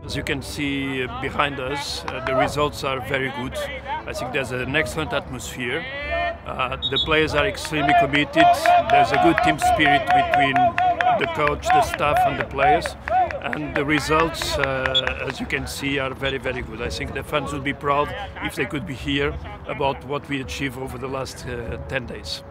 As you can see behind us, the results are very good. I think there's an excellent atmosphere. The players are extremely committed. There's a good team spirit between the coach, the staff and the players. And the results, as you can see, are very, very good. I think the fans would be proud if they could be here about what we achieved over the last 10 days.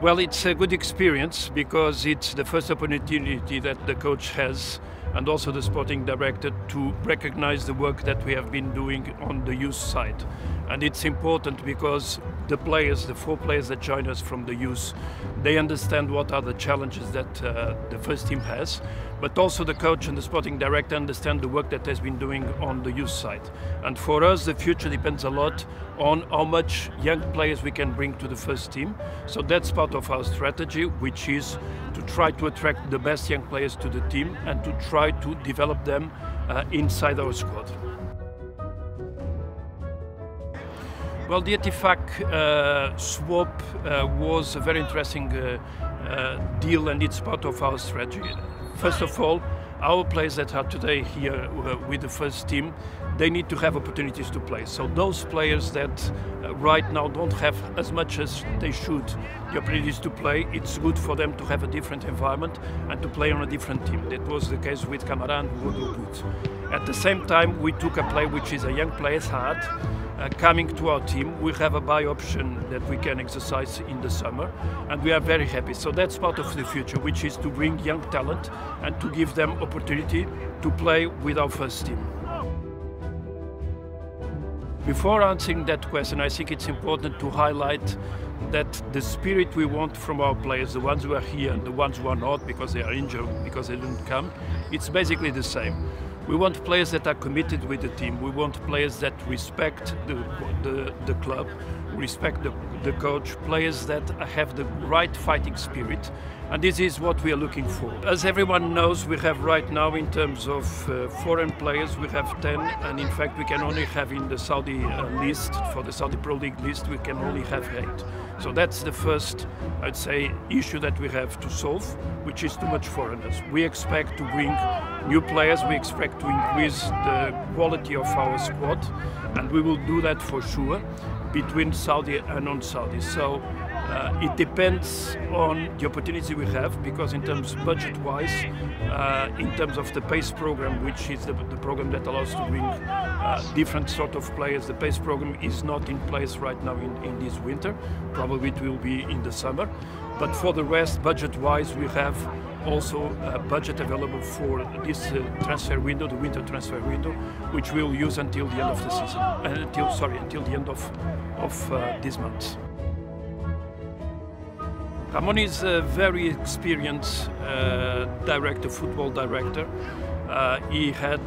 Well, it's a good experience because it's the first opportunity that the coach has and also the sporting director to recognize the work that we have been doing on the youth side. And it's important because the players, the 4 players that join us from the youth, they understand what are the challenges that the first team has, but also the coach and the sporting director understand the work that has been doing on the youth side. And for us, the future depends a lot on how much young players we can bring to the first team. So that's part of our strategy, which is to try to attract the best young players to the team and to try to develop them inside our squad. Well, the Etifak swap was a very interesting deal, and it's part of our strategy. First of all, our players that are today here with the first team, they need to have opportunities to play. So those players that right now don't have as much as they should the opportunities to play, it's good for them to have a different environment and to play on a different team. That was the case with Camara and Woodwood. At the same time, we took a player which is a young player, Saad, coming to our team. We have a buy option that we can exercise in the summer, and we are very happy. So that's part of the future, which is to bring young talent and to give them opportunity to play with our first team. Before answering that question, I think it's important to highlight that the spirit we want from our players, the ones who are here and the ones who are not because they are injured, because they didn't come, it's basically the same. We want players that are committed with the team. We want players that respect the club, respect the coach, players that have the right fighting spirit. And this is what we are looking for. As everyone knows, we have right now, in terms of foreign players, we have 10. And in fact, we can only have in the Saudi list, for the Saudi Pro League list, we can only have 8. So that's the first, I'd say, issue that we have to solve, which is too much foreigners. We expect to bring new players, we expect to increase the quality of our squad, and we will do that for sure between Saudi and non-Saudi. So it depends on the opportunity we have, because in terms budget-wise, in terms of the PACE program, which is the program that allows to bring different sort of players, the PACE program is not in place right now in this winter. Probably it will be in the summer. But for the rest, budget-wise, we have also a budget available for this transfer window, the winter transfer window, which we'll use until the end of the season, until the end of this month. Ramon is a very experienced football director. He had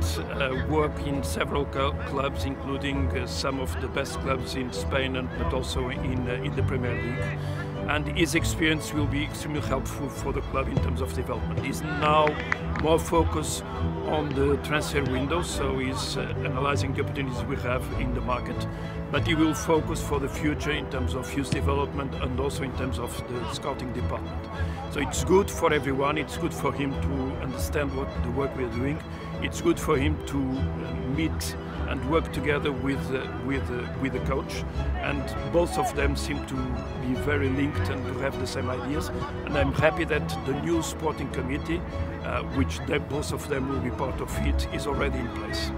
worked in several clubs, including some of the best clubs in Spain, but also in the Premier League. And his experience will be extremely helpful for the club in terms of development. He's now more focused on the transfer window, so he's analyzing the opportunities we have in the market. But he will focus for the future in terms of youth development and also in terms of the scouting department. So it's good for everyone. It's good for him to understand what the work we're doing. It's good for him to meet and work together with the coach, and both of them seem to be very linked and to have the same ideas. And I'm happy that the new sporting committee, which both of them will be part of it, is already in place.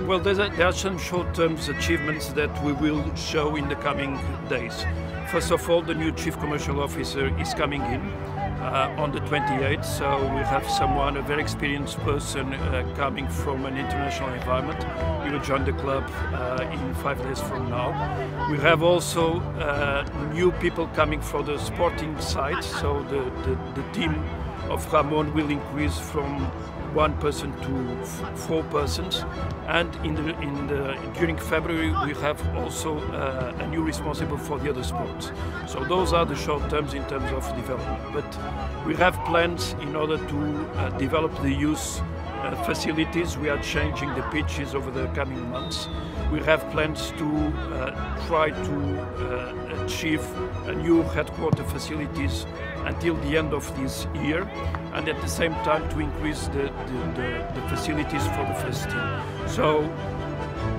Well, there are some short-term achievements that we will show in the coming days. First of all, the new Chief Commercial Officer is coming in on the 28th, so we have a very experienced person coming from an international environment. He will join the club in 5 days from now. We have also new people coming from the sporting side, so the team of Ramon will increase from 1 person to 4 persons, and during February we have also a new responsible for the other sports. So those are the short terms in terms of development, but we have plans in order to develop the youth facilities. We are changing the pitches over the coming months. We have plans to try to achieve a new headquarter facilities until the end of this year, and at the same time to increase the facilities for the first team. So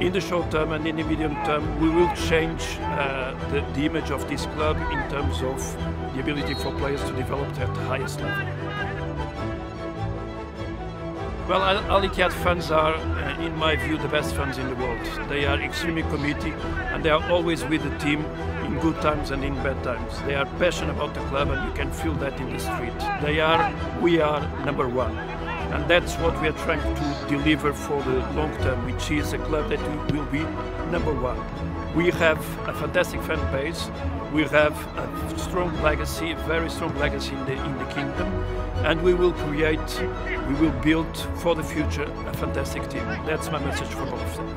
in the short term and in the medium term, we will change the image of this club in terms of the ability for players to develop at the highest level. Well, Al Ittihad fans are, in my view, the best fans in the world. They are extremely committed and they are always with the team in good times and in bad times. They are passionate about the club and you can feel that in the street. We are number one. And that's what we are trying to deliver for the long term, which is a club that will be number one. We have a fantastic fan base. We have a strong legacy, a very strong legacy in the kingdom, and we will build for the future a fantastic team. That's my message for both of them.